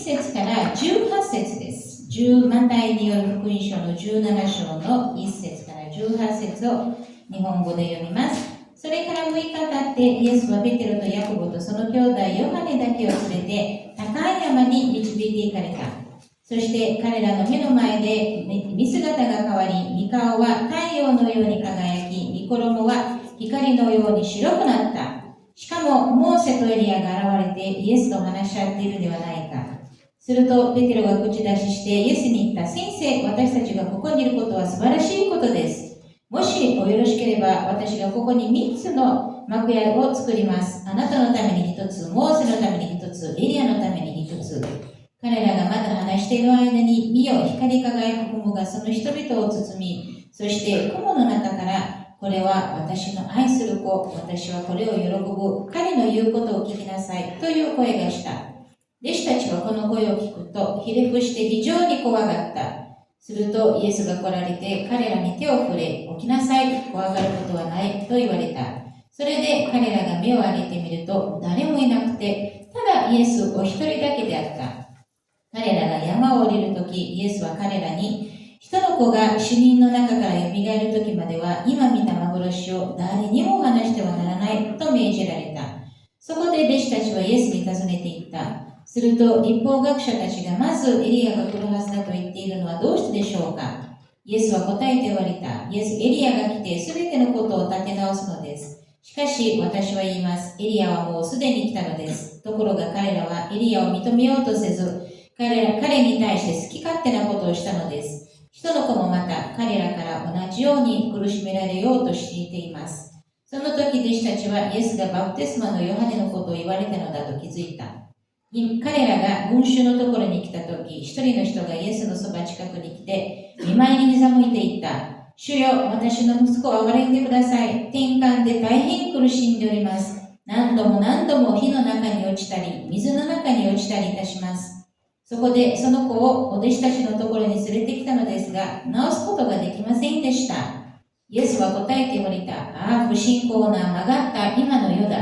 節から18節です。マタイによる福音書の17章の1節から18節を日本語で読みます。それから6日経ってイエスはペテロとヤコブとその兄弟ヨハネだけを連れて高い山に導いて行かれた。そして彼らの目の前で見姿が変わり、御顔は太陽のように輝き、御衣は光のように白くなった。しかもモーセとエリアが現れてイエスと話し合っているではないか。するとペテロが口出ししてイエスに言った。先生、私たちがここにいることは素晴らしいことです。もしおよろしければ私がここに3つの幕屋を作ります。あなたのために1つ、モーセのために1つ、エリアのために1つ。彼らがまだ話している間に、見よ、光り輝く雲がその人々を包み、そして雲の中から、これは私の愛する子、私はこれを喜ぶ、彼の言うことを聞きなさい、という声がした。弟子たちはこの声を聞くと、ひれ伏して非常に怖がった。するとイエスが来られて、彼らに手を触れ、起きなさい、怖がることはない、と言われた。それで彼らが目を上げてみると、誰もいなくて、ただイエスお一人だけであった。彼らが山を降りるとき、イエスは彼らに、人の子が死人の中から蘇るときまでは、今見た幻を誰にも話してはならないと命じられた。そこで弟子たちはイエスに尋ねていった。すると、律法学者たちがまずエリアが来るはずだと言っているのはどうしてでしょうか。イエスは答えて言われた。エリアが来てすべてのことを立て直すのです。しかし私は言います。エリアはもうすでに来たのです。ところが彼らはエリアを認めようとせず、彼に対して好き勝手なことをしたのです。人の子もまた彼らから同じように苦しめられようとしています。その時弟子たちはイエスがバプテスマのヨハネのことを言われたのだと気づいた。彼らが群衆のところに来た時、一人の人がイエスのそば近くに来て、見舞いに膝向いて言った。主よ、私の息子を憐れんでください。転換で大変苦しんでおります。何度も何度も火の中に落ちたり、水の中に落ちたりいたします。そこでその子をお弟子たちのところに連れてきたのですが、治すことができませんでした。イエスは答えて言われた。ああ、不信仰な曲がった今の世だ。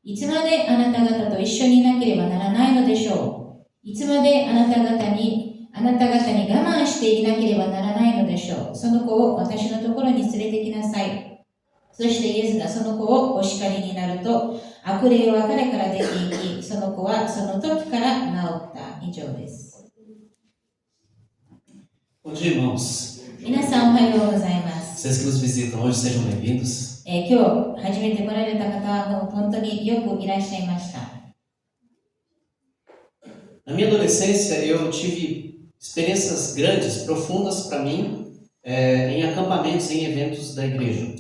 いつまであなた方と一緒にいなければならないのでしょう。いつまであなた方に我慢していなければならないのでしょう。その子を私のところに連れてきなさい。そしてイエスがその子をお叱りになると、悪霊は彼から出ていき、その子はその時から治った。以上です。Bom dia, irmãos. 皆さんおはようございます。Vocês que nos visitam hoje, sejam bem-vindos. 今日初めて来られた方は本当によくいらっしゃいました。Na minha adolescência, eu tive experiências grandes, profundas para mim, em acampamentos, em eventos da igreja.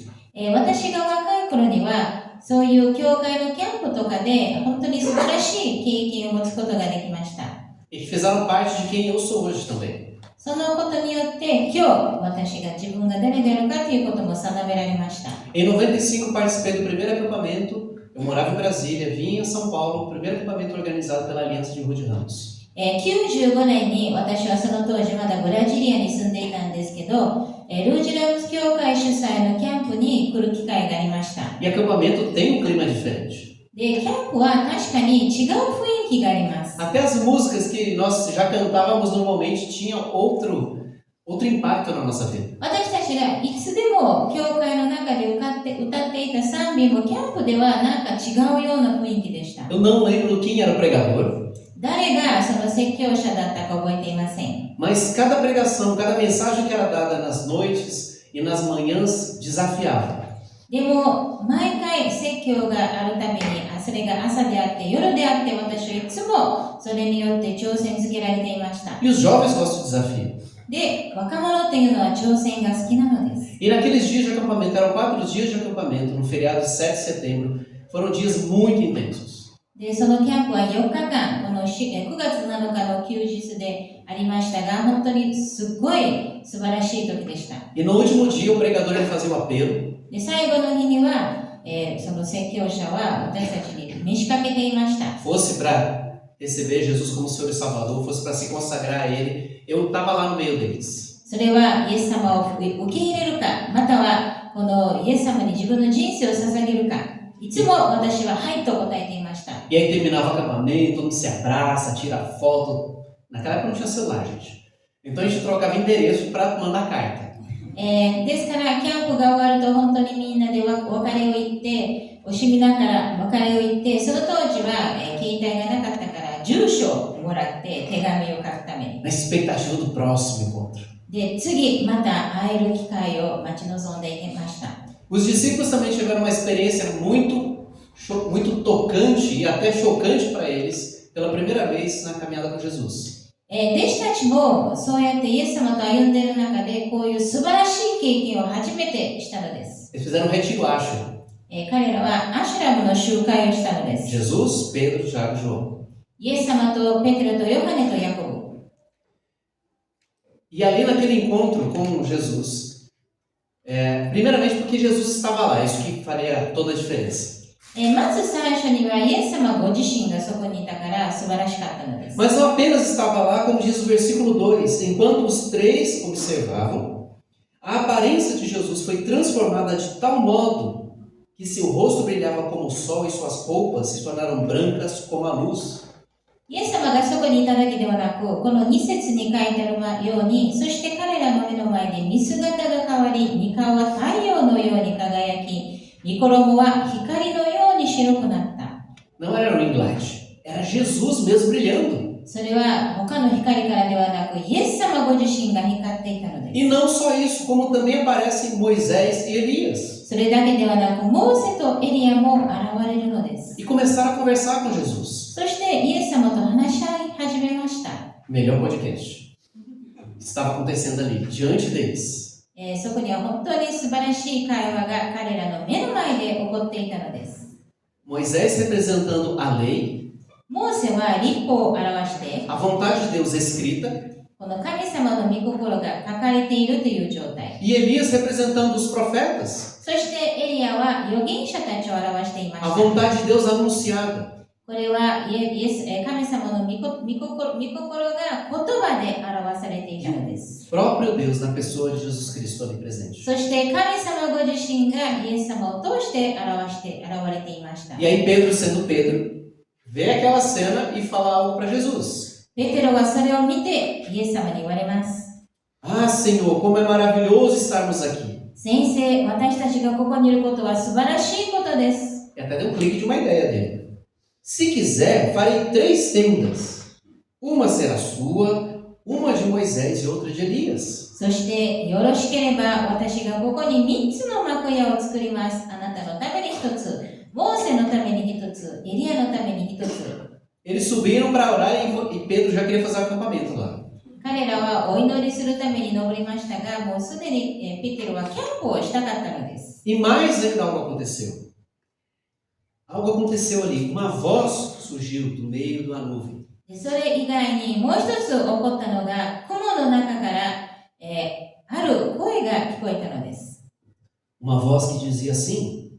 私が若い頃には、そういう教会のキャンプとかで本当に素晴らしい経験を持つことができました。E que fizeram parte de quem eu sou hoje também. そのことによって今日私が自分が誰であるかということも定められました。Em 95 participei do primeiro acampamento. Eu morava em Brasília, vim a São Paulo, o primeiro acampamento organizado pela Aliança de Rude Ramos. 95年に私はその当時まだブラジリアに住んでいたんですけど、ルージラムス教会主催のキャンプに来る機会がありました。E acampamento tem um clima diferente. で、キャンプは確かに違う雰囲気があります。Até as músicas que nós já cantávamos normalmente tinham outro impacto na nossa vida. 私たちがいつでも教会の中で歌っていた賛美もキャンプではなんか違うような雰囲気でした。Eu não lembro quem era o pregador. 誰がその説教者だったか覚えていません。Mas cada pregação, cada mensagem que era dada nas noites e nas manhãs desafiava. でも毎回説教があるたびに、それが朝であって夜であって、私はいつもそれによって挑戦づけられていました。E os jovens gostam de desafio. で、若者っていうのは挑戦が好きなのです。E naqueles dias de acampamento, eram 4 dias de acampamento, no feriado de 7 de setembro, foram dias muito intensos. で、そのキャンプは4日間、この9月7日の休日でありましたが、本当にすごい素晴らしい時でした。E no último dia, o pregador ele fazia um apelo. で、最後の日には、その説教者は私たちに召しかけていました。Fosse para receber Jesus como Senhor e Salvador, fosse para se consagrar a Ele, eu estava lá no meio deles. それはイエス様を受け入れるか、またはこのイエス様に自分の人生を捧げるか、いつも私ははいと答えていました。E aí terminava o acampamento, todo mundo se abraça, tira foto, Naquela época não tinha celular, gente. Então a gente trocava endereço para mandar carta. ですから、キャンプが終わると本当にみんなでお別れを言って、惜しみながら別れを言って、その当時は、携帯がなかったから、住所をもらって手紙を書くために。Na expectativa do próximo encontro. で、次、また会える機会を待ち望んでいました。Os discípulos também tiveram uma experiência muito tocante e até chocante para eles pela primeira vez na caminhada com Jesus. 弟子たちもそうやってイエス様と歩んでいる中でこういう素晴らしい経験を初めてしたのです。Eles fizeram um retiro Ashram. 彼らはアシュラムの集会をしたのです。 Jesus, Pedro, Tiago e João. イエス様とペテロとヨハネとヤコブ。E ali naquele encontro com Jesus, primeiramente porque Jesus estava lá, isso que faria toda a diferença. まず最初にはイエス様ご自身がそこにいたから素晴らしかったのです。 Mas não apenas estava lá, como diz o versículo 2, enquanto os três observavam, a aparência de Jesus foi transformada de tal modo que seu rosto brilhava como o sol e suas roupas se tornaram brancas como a luz. イエス様がそこにいただけではなく、この2節に書いてあるように、そして彼らの目の前で見姿が変わり、御顔は太陽のように輝き、御衣は光のように白くなった。 Não era um ring light, era Jesus mesmo brilhando. それは他の光からではなく、イエス様ご自身が光っていたのです。 E não só isso, como também aparecem Moisés e Elias. それだけではなく、モーセとエリアも現れるのです。 E começaram a conversar com Jesus. そしてイエス様と話し合い始めました。 Melhor podcast. Estava acontecendo ali, diante deles. そこには本当に素晴らしい会話が彼らの目の前で起こっていたのです。 Moisés representando a lei, モーセは律法を表して、 a vontade de Deus escrita, この神様の御心が書かれているという状態。 e Elias representando os profetas, そしてエリアは預言者たちを表していまし a た。 vontade de Deus anunciada. これは神様の御心が言葉で表されていたのです。 Próprio Deus na pessoa de Jesus Cristo ali presente. そして神様ご自身がイエス様を通して現れていました。 E aí Pedro, sendo Pedro, vê aquela cena e fala algo para Jesus. ペテロはそれを見てイエス様に言われます。 Ah, Senhor, como é maravilhoso estarmos aqui. 先生、私たちがここにいることは素晴らしいことです。 E até deu um clique de uma ideia dele. Se quiser, farei 3 tendas. Uma será sua, uma de Moisés e outra de Elias. そしてよろしければ私がここに3つの幕屋を作ります。あなたのために1つ、モーセのために1つ、エリアのために1つ。 Eles subiram para orar e Pedro já queria fazer um acampamento lá. 彼らはお祈りするために登りましたが、もうすでにペテロはキャンプをしたかったのです。 E mais ainda algo aconteceu. Algo aconteceu ali. Uma voz surgiu do meio da nuvem. それ以外にもう一つ起こったのが、雲の中から、ある声が聞こえたのです。 Uma voz que dizia assim: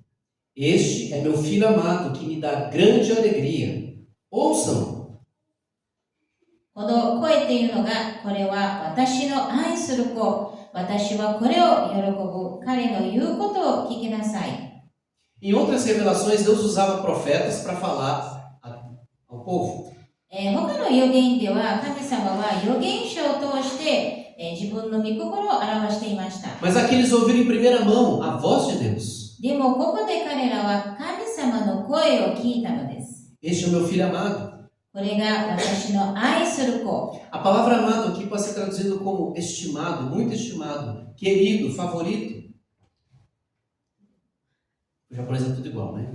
Este é meu filho amado que me dá grande alegria. Ouçam. この声っていうのが、これは私の愛する子、私はこれを喜ぶ、彼の言うことを聞きなさい。 Em outras revelações, Deus usava profetas para falar ao povo. 他の預言では、神様は預言者を通して、自分の御心を表していました。 Mas aqui eles ouviram em primeira mão a voz de Deus. でも、ここで彼らは神様の声を聞いたのです。 Este é o meu filho amado. これが私の愛する子。 A palavra amado aqui pode ser traduzido como estimado, muito estimado, querido, favorito. O japonês é tudo igual, né?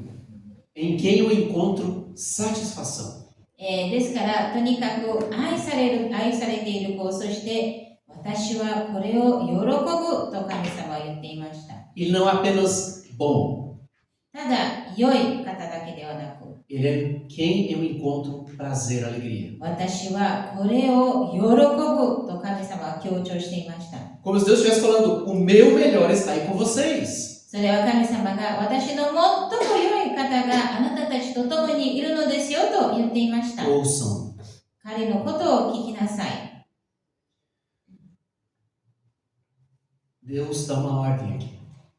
Em quem eu encontro satisfação. ですから、とにかく愛されている子、そして私はこれを喜ぶと神様は言っていました。 Ele não é apenas bom, ただ、良い方だけではなく、 ele é quem eu encontro prazer, alegria. 私はこれを喜ぶと神様は強調していました。 Como se Deus estivesse falando, o meu melhor está aí com vocês. それは神様が私の最も良い方があなたたちと共にいるのですよと言っていました。 Ouçam. 彼のことを聞きなさい。 Deus dá uma ordem aqui.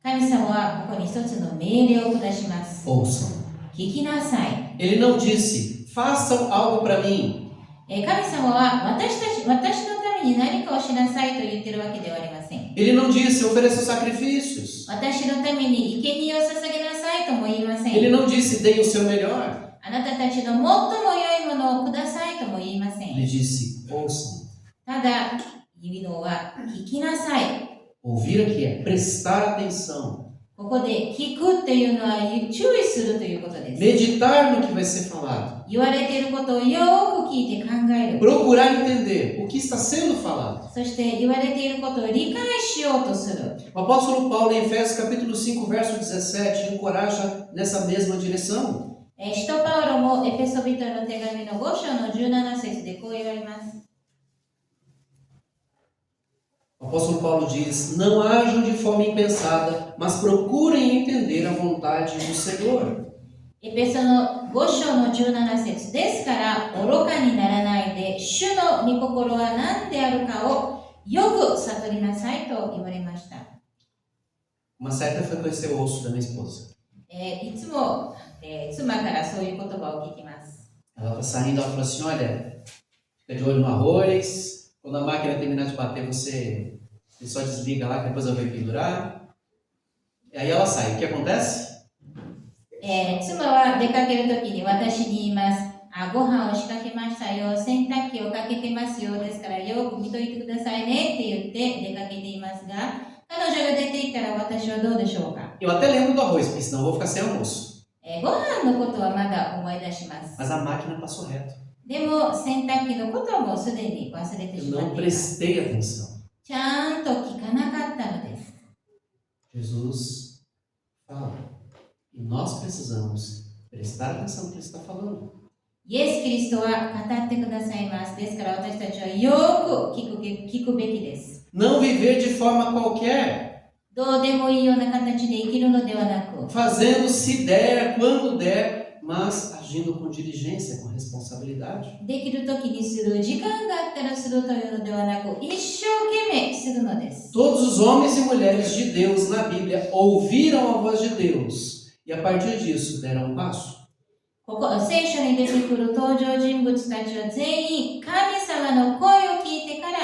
神様はここに一つの命令を下します。 Ouçam. 聞きなさい。 Ele não disse, façam algo para mim. 神様は私のために何かをしなさいと言ってるわけではありません。 Ele não disse ofereça sacrifícios. 私のために生贄を捧げなさいとも言いません。 Ele não disse dê o seu melhor. あなたたちの最も良いものをくださいとも言いません。 Ele disse ouçam. ただ、言うのは聞きなさい。 Ouvir aqui é prestar atenção. ここで聞くというのは注意するということです。 Meditar no que vai ser falado. 言われていることをよく聞いて考える。 Procurar entender o que está sendo falado. そして言われていることを理解しようとする。 O apóstolo Paulo, em Efésios capítulo 5, verso 17, encoraja nessa mesma direção. 使徒パウロもエペソビトへの手紙の5章の17節でこう言われます。 O apóstolo Paulo diz: não hajam de forma impensada, mas procurem entender a vontade do Senhor. エペソの5章の17節ですから愚かにならないで主の御心は何であるかをよく悟りなさいと言われました。 Uma certa frequência eu ouço da minha esposa. いつも、妻からそういう言葉を聞きます。 Ela está saindo, ela fala assim: olha, fica de olho no arroz. Quando a máquina terminar de bater, você só desliga lá, que depois eu venho pendurar. E aí ela sai. O que acontece? 妻は出かけるときに私に言います。ご飯を仕掛けましたよ。洗濯機をかけてますよ。ですからよく見といてくださいねって言って出かけていますが、彼女が出ていったら私はどうでしょうか。 Eu até lembro do arroz, porque senão eu vou ficar sem almoço. ご飯のことはまだ思い出します。 Mas a máquina passou reto. でも洗濯機のことはもうすでに忘れて Eu しまっ não ています。 prestei atenção. ちゃんと聞かなかったのです。 Jesus fala. E nós precisamos prestar atenção no que ele está falando. イエス・キリストは語ってくださいます。ですから私たちはよく聞くべきです。 Não viver de forma qualquer, どうでもいいような形で生きるのではなく、 fazendo se der, quando der, mas agindo com diligência, com responsabilidade. できるときにする、時間があったらするというのではなく、一生懸命するのです。 Todos os homens e mulheres de Deus na Bíblia ouviram a voz de Deus e a partir disso deram um passo. ここ聖書に出てくる登場人物たちは全員神様の声を聞いてから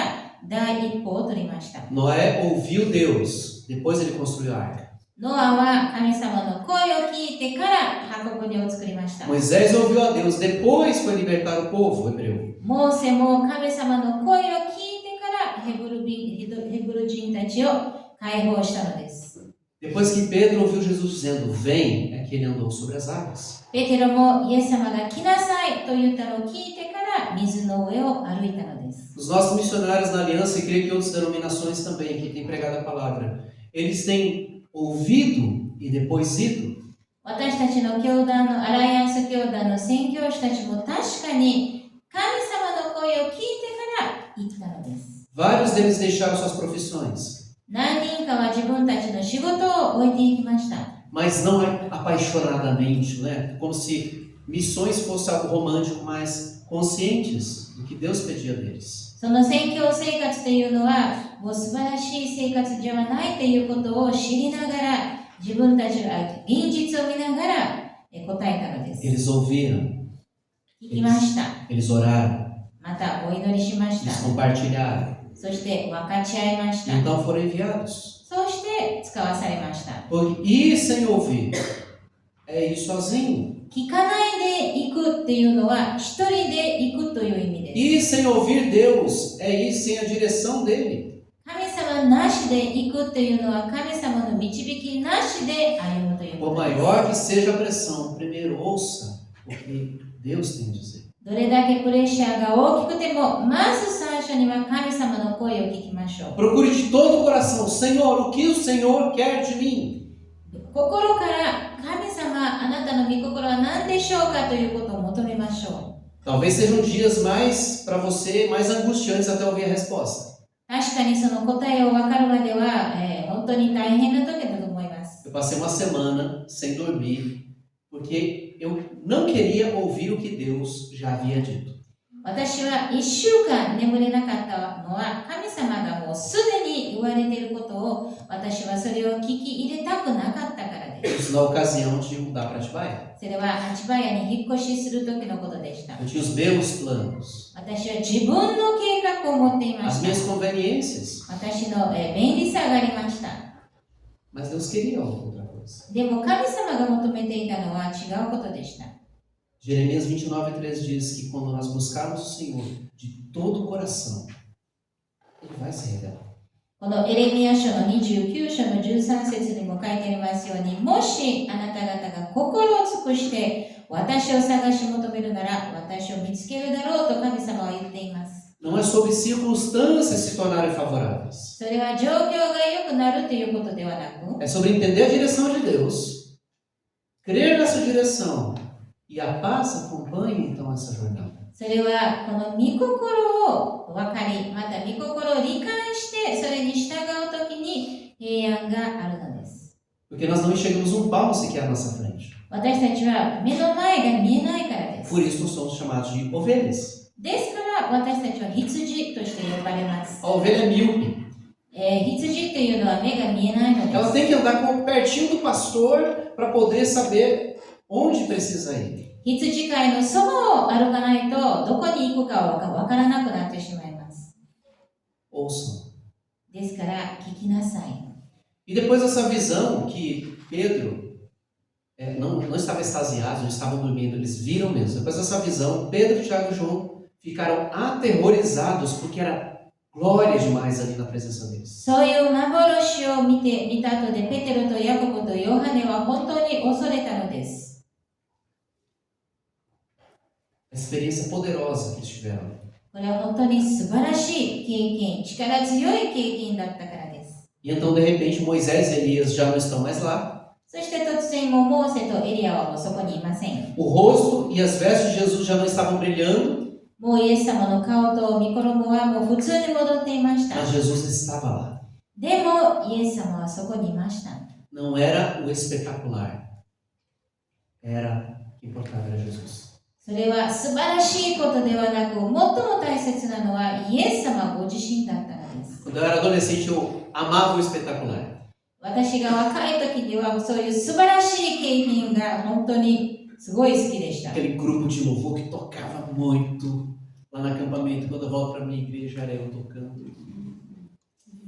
第一歩を取りました。 Noé ouviu Deus, depois ele construiu a arca. ノアは神様の声を聞いてから箱舟を作りました。 Moisés ouviu a Deus, depois foi libertar o povo hebreu. モーセも神様の声を聞いてからヘブル人たちを解放したのです。 Depois que Pedro ouviu Jesus dizendo, vem, é que ele andou sobre as águas. ペテロもイエス様が来なさいと言ったのを聞いてから水の上を歩いたのです。 Os nossos missionários na Aliança, e creio que outras denominações também, que têm pregado a palavra, eles têm ouvido e depois ido. 私たちの教団のアライアンス教団の宣教師たちも確かに神様の声を聞いてから行ったのです。 Vários deles deixaram suas profissões, 何人かは自分たちの仕事を置いていきました。 mas não apaixonadamente, né? Como se missões fosse algo romântico, mas conscientes do que Deus pedia deles. その宣教生活というのはもう素晴らしい生活ではないということを知りながら自分たちが現実を見ながら答えたのです。 Eles ouviram, 聞きました。 eles oraram, またお祈りしまし eles た。 compartilharam. そして分かち合いました。 Então foram enviados. そして使わされました。 Porque ir sem ouvir é ir sozinho. 聞かないで行くっていうのは一人で行くという意味です。 Ir sem ouvir Deus é ir sem a direção dele. 神様なしで行くっていうのは神様の導きなしで歩むというこ Por とです。 maior que seja a pressão, primeiro ouça o que Deus tem a dizer. どれだけプレッシャーが大きくても、まず最初には神様の声を聞きましょう。 Procure de todo o coração, Senhor, o que o Senhor quer de mim? 心から神様、あなたの御心は何でしょうかということを求めましょう。 Talvez sejam dias mais, para você, mais angustiantes até ouvir a resposta. 確かにその答えを分かるまでは、本当に大変な時だと思います。 Eu passei uma semana sem dormir, porque eu não queria ouvir o que Deus já havia dito. 私は1週間眠れなかったのは神様がもうすでに言われていることを私はそれを聞き入れたくなかったからです。Isso na ocasião de mudar para Atibaia. それはアチバヤに引っ越しする時のことでした。Eu tinha os meus planos, 私は自分の計画を持っていま as し minhas た。 conveniências. 私の便利さがありました。 Mas Deus queria outra coisa. でも神様が求めていたのは違うことでした。 Jeremias 29:3 diz que quando nós buscarmos o Senhor de todo o coração, Ele vai se revelar. このエレミヤ書の29章の13節にも書いてありますように、もしあなた方が心を尽くして私を探し求めるなら私を見つけるだろうと神様は言っています。 Não é sobre circunstâncias se tornarem favoráveis. それは状況が良くなるということではなく、 É sobre entender a direção de Deus, crer nessa direção, e a paz acompanha então essa jornada. それはこの御心を分かり、また御心を理解してそれに従うときに平安があるのです。 Porque nós não enxergamos um palmo sequer à nossa frente. 私たちは目の前が見えないからです。 Por isso nós somos chamados de ovelhas. ですから私たちは羊として呼ばれます。 A ovelha é míope. 羊というのは目が見えないので Ela す。 tem que andar pertinho do pastor para poder saber onde precisa ir. 羊飼いのそばを歩かないとどこに行くかが分からなくなってしまいます。 Ouçam. ですから聞きなさい。 E depois dessa visão que Pedro não estava extasiado, não estavam dormindo, eles viram mesmo. Depois dessa visão, Pedro, Tiago e João ficaram aterrorizados porque era glória demais ali na presença deles. そういう幻を見た後でペテロとヤコブとヨハネは本当に恐れたのです。 A experiência poderosa que eles tiveram. これは本当に素晴らしい経験、力強い経験だったからです。 E então, de repente, Moisés e Elias já não estão mais lá. そして突然もうモーセとエリアはもうそこにいません。 O rosto e as vestes de Jesus já não estavam brilhando, もうイエス様の顔と御衣はもう普通に戻っていました。 mas Jesus estava lá. でもイエス様はそこにいました。 Não era o espetacular. Era o que importava era Jesus. それは素晴らしいことではなく、最も大切なのはイエス様ご自身だったのです。 Quando eu era adolescente, eu amava o espetacular. 私が若い時にはそういう素晴らしい経験が本当にすごい好きでした。 Aquele grupo de louvor que tocava muito lá no acampamento. Quando eu volto para minha igreja, era eu tocando.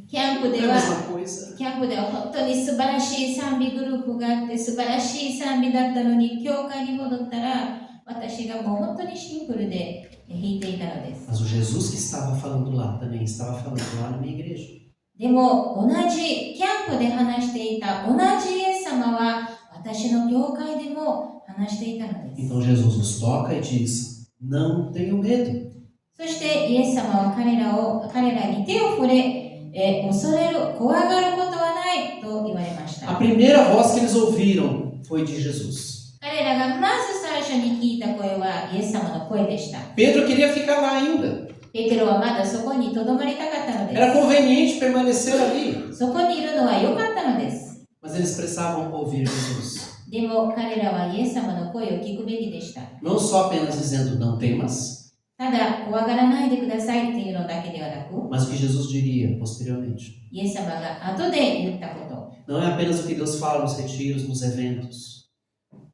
キャンプ É で a は mesma coisa. 本当に素晴らしい賛美グループがあって素晴らしい賛美だったのに、教会に戻ったら私がもう本当にシンプルで弾いていたのです。 Mas o Jesus que estava falando lá também estava falando lá na minha igreja. でも同じキャンプで話していた同じイエス様は私の教会でも話していたのです。 Então Jesus nos toca e diz: não tenham medo. そしてイエス様は彼らに手を触れ、恐れる、怖がることはないと言われまし A た。 primeira voz que eles ouviram foi de Jesus. 彼らがまず最初に聞いた声はイエス様の声でした。 Pedro queria ficar lá ainda. ペテロはまだそこに留まりたかったので Era す。 conveniente permanecer ali. そこにいるのは良かったのです。 Mas eles precisavam ouvir Jesus. でも彼らはイエス様の声を聞くべきでした。 Não só apenas dizendo não temas, ただ、怖がらないでくださいっていうのだけではなく、 mas o que Jesus diria posteriormente. イエス様が後で言ったこと。 Não é apenas o que Deus fala nos retiros, nos eventos.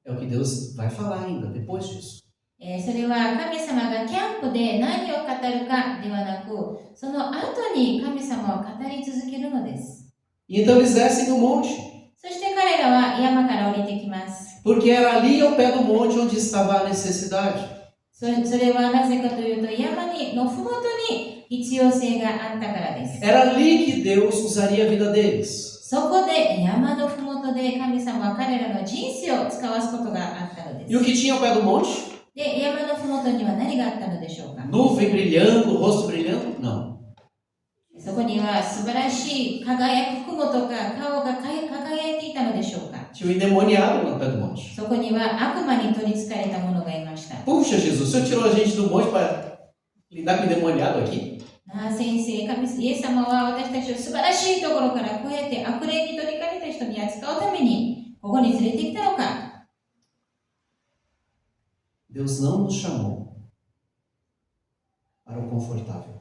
É o que Deus vai falar ainda depois disso. それは神様がキャンプで何を語るかではなく、その後に神様は語り続けるのです。 E então eles descem do monte, そして彼らは山から降りてきます。 porque era ali ao pé do monte onde estava a necessidade. それはなぜかというと、山のふもとに必要性があったからです。 Era ali que Deus usaria a vida deles. そこで山のふもとで神様は彼らの人生を使わすことがあったので E o す。 que tinha ao pé do monte? で、山のふもとには何があったのでしょうか。 Nuvem brilhando, o rosto brilhando? Não. そこには素晴らしい輝く雲とか顔が輝いていたのでしょうか。 Tinha um endemoniado no pé do monte. そこには悪魔に取りつかれた者がいました。 Puxa, Jesus, o Senhor tirou a gente do monte para lidar com o endemoniado aqui? 先生、イエス様は私たちを素晴らしいところからこうやって悪霊に取りかけた人に扱うためにここに連れてきたのか。 Deus não nos chamou confortável.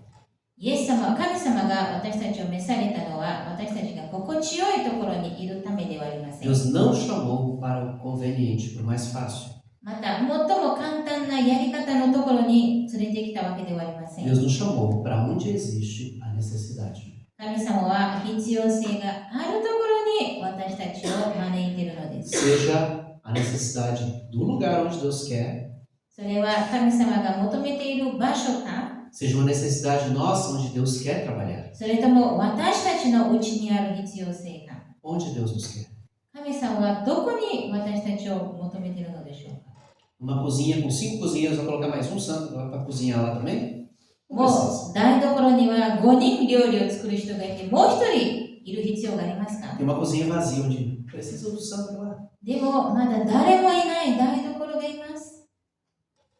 イエス様、神様が私たちを召されたのは、私たちが心地よいところにいるためではありません。 Deus não chamou para o conveniente, para o mais fácil. また、最も簡単なやり方のところに連れてきたわけではありません。 Deus nos chamou para onde existe a necessidade. 神様は必要性があるところに私たちを招いているのです。 Seja a necessidade do lugar onde Deus quer, それは神様が求めている場所か、 seja uma necessidade nossa onde Deus quer trabalhar. それとも私たちのうちにある必要性か。 Onde Deus nos quer. 神様はどこに私たちを求めているのでしょうか。 Uma cozinha com 5 cozinhas, vai colocar mais um santo para cozinhar lá também? もう台所には5人料理を作る人がいて、もう1人いる必要がありますか？ Tem uma cozinha vazia onde precisa do santo lá. でもまだ誰もいない台所がいます。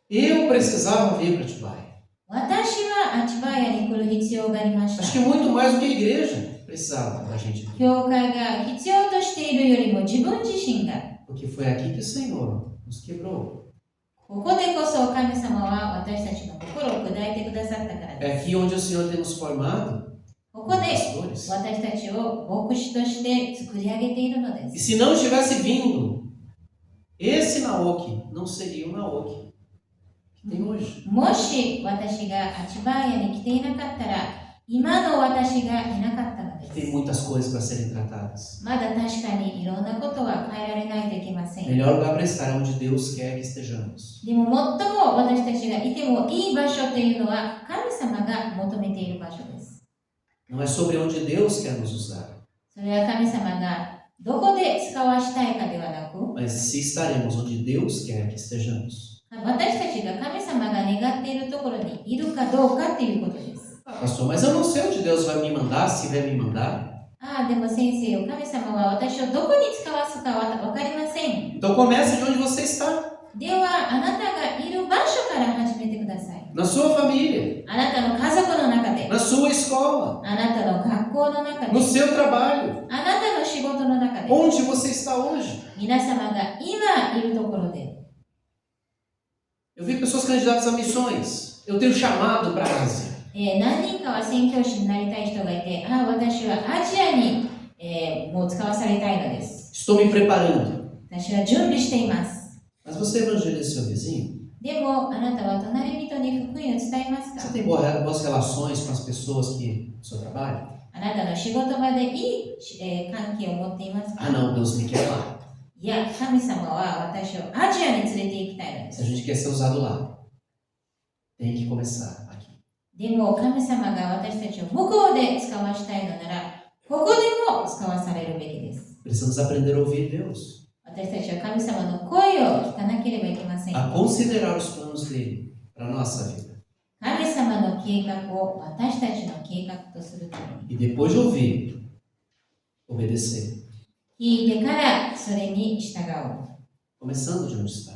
Eu precisava vir para Atibaia. 私はアチバヤに来る必要がありまし Acho た。 que muito mais do que a igreja precisava da gente vir. 教会が必要としているよりも自分自身が、 Porque foi aqui que o Senhor nos quebrou. ここでこそ神様は私たちの心を砕いてくださったから É です。 aqui onde o Senhor tem nos formado ここで pastores. 私たちを牧師として作り上げているので E す。 se não tivesse vindo, esse Naoki não seria o Naoki que tem hoje. もし私がアチバヤに来ていなかったら、今の私がいなかったので Tem す。 muitas coisas para serem tratadas. まだ確かにいろんなことは変えられないといけません。 Melhor lugar para estar é onde Deus quer que estejamos. でも最も私たちがいてもいい場所というのは神様が求めている場所です。 Não é sobre onde Deus quer nos usar, それは神様がどこで使わしたいかではなく、 mas se estaremos onde Deus quer que estejamos. 私たちが神様が願っているところにいるかどうかということです。 Ah, pastor, mas eu não sei onde Deus vai me mandar, se vai me mandar. ああ、でも先生、神様は私をどこに使わすかわかりません。 Então comece de onde você está, では、あなたがいる場所から始めてください。 na sua família, あなたの家族の中で、 na sua escola, あなたの学校の中で、 no seu trabalho, あなたの仕事の中で、 onde você está hoje. 皆様が今いるところで、 Eu vi pessoas candidatas a missões. Eu tenho chamado para a Ásia. 何人かは宣教師になりたい人がいて、ああ、私はアジアに、もう使わされたいのです。 Estou me preparando. 私は準備しています。 Mas você evangeliza seu vizinho? でも、あなたは隣人に福音を伝えますか？ Você tem boas relações com as pessoas que no seu trabalho? あなたの仕事場でいい、関係を持っていますか？ Ah, não, Deus me quer lá. いや、神様は私をアジアに連れて行きたいので Se す。 a gente quer ser usado lá, tem que começar aqui. でも、神様が私たちを向こうで使わしたいのなら、ここでも使わされるべきです。 Precisamos aprender a ouvir Deus, 私たちは神様の声を聞かなければいけません。 a considerar os planos dele para a nossa vida. 神様の計画を私たちの計画とするために、 E depois de ouvir, obedecer. 聞いてからそれに従う。 Começando de onde está.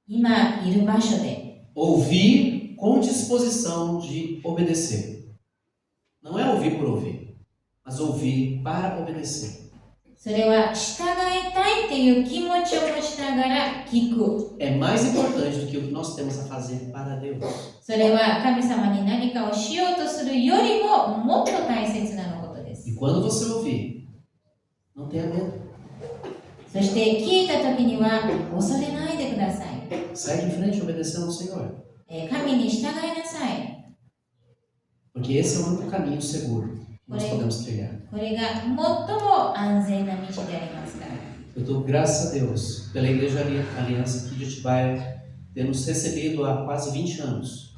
今いる場所で、 Ouvir com disposição de obedecer. Não é ouvir por ouvir, mas ouvir para obedecer. それは従いたいっていう気持ちを持ちながら聞く。 É mais importante do que o que nós temos a fazer para Deus. それは神様に何かをしようとするよりももっと大切なことです。 E quando você ouvir, não tenha medo. そして聞いた時には恐れないでください。 Segue em frente obedecendo ao Senhor. 神に従いなさい。 Porque esse é o único caminho seguro que nós podemos trilhar. これが最も安全な道でありますから。 Eu dou graças a Deus pela Igreja Aliança aqui de Atibaia ter nos recebido há quase 20 anos.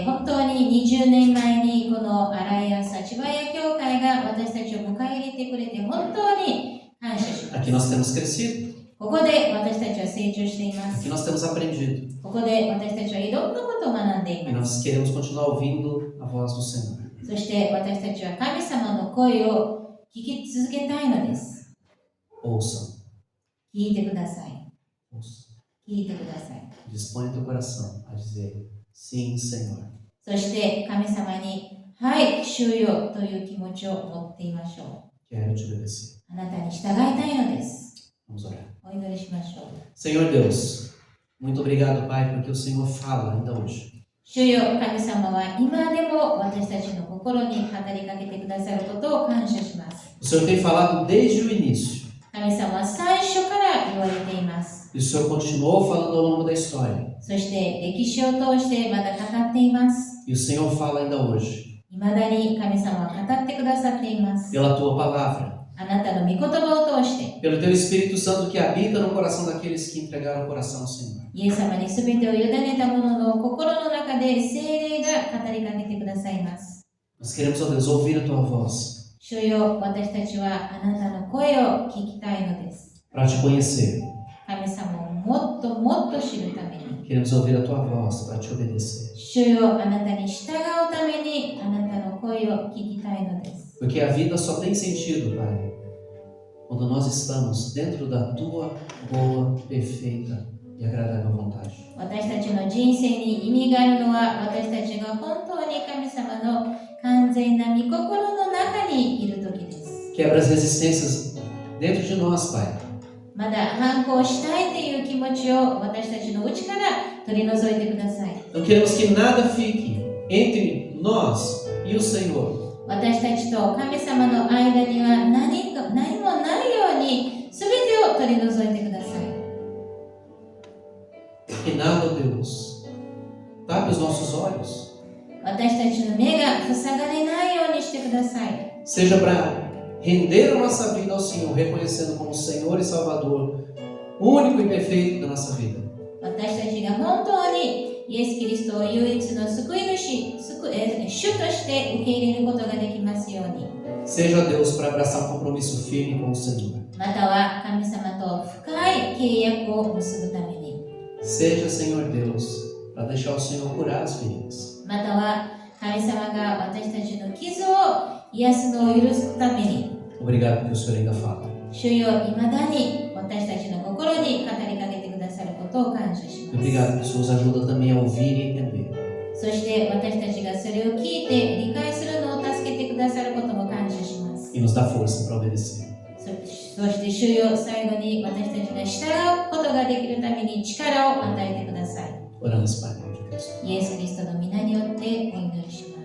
本当に20年前にこのアライアンス千葉屋教会が私たちを迎え入れてくれて本当に感謝しま Aqui nós す。 temos crescido, ここで私たちは成長していま aqui す。 nós temos aprendido ここで私たちはいろんなことを学んでい e ます。 nós queremos continuar ouvindo a voz do Senhor. そして私たちは神様の声を聞き続けたいのです。 Ouçam, 聞いてください。 ouçam. 聞いてください。 Dispõe teu coração a dizer sim, Senhor. そして神様に、はい、主よという気持ちを持っていましょ Quero te obedecer. う。あなたに従いたいのです。 Vamos orar. お祈りしましょう。 Senhor Deus, muito obrigado, Pai, porque o Senhor fala ainda hoje. 主よ、神様は今でも私たちの心に語りかけてくださることを感謝します。O Senhor tem falado desde o início. 神様は最初から言われています。 E o Senhor continuou falando ao longo da história. そして歴史を通してまだ語っています。 E o Senhor fala ainda hoje. 未だに神様は語ってくださっています。 Pela tua palavra. あなたの御言葉を通して、 Pelo teu Espírito Santo que habita no coração daqueles que entregaram o coração ao Senhor. イエス様に全てを委ねた者の心の中で聖霊が語りかけてくださいます。 Nós queremos, ó Deus, ouvir a tua voz. 主よ、私たちはあなたの声を聞きたいのです。 Para te conhecer. 神様をもっともっと知るために。 Queremos ouvir a tua voz para te obedecer. 主よ、あなたに従うためにあなたの声を聞きたいのです。 Porque a vida só tem sentido, Pai, quando nós estamos dentro da tua boa, perfeita e agradável vontade. 私たちの人生に意味があるのは、私たちが本当に神様の完全な御心の中にいる時です。 Quebra as resistências dentro de nós, Pai. まだ反抗したいという気持ちを私たちの内から取り除いてください。 Não queremos que nada fique entre nós e o Senhor. 私たちと神様の間には何もないように全てを取り除いてください。 Que nada, ó Deus, tape os nossos olhos. 私たちの目が塞がれないようにしてください。 Seja para render a nossa vida ao Senhor, reconhecendo como Senhor e Salvador, único e perfeito da nossa vida. 私たちが本当にイエス・キリストを唯一の救い主、主として受け入れることができますように。 Seja Deus para abraçar um compromisso firme com o Senhor. または神様と深い契約を結ぶために。 Seja, Senhor Deus, para deixar o Senhor curar as feridas. または神様が私たちの傷を癒すのを許すために。 Obrigado porque o Senhor ainda fala. 主よ、未だに私たちの心に語りかけてくださることを感謝します。 Obrigado porque o Senhor nos ajuda também a ouvir e entender. そして私たちがそれを聞いて理解するのを助けてくださることも感謝します。 E nos dá força para obedecer. そして主よ、最後に私たちが従うことができるために力を与えてください。 Oramos, Pai, em nome de Cristo. イエス・キリストの皆によってお祈りします。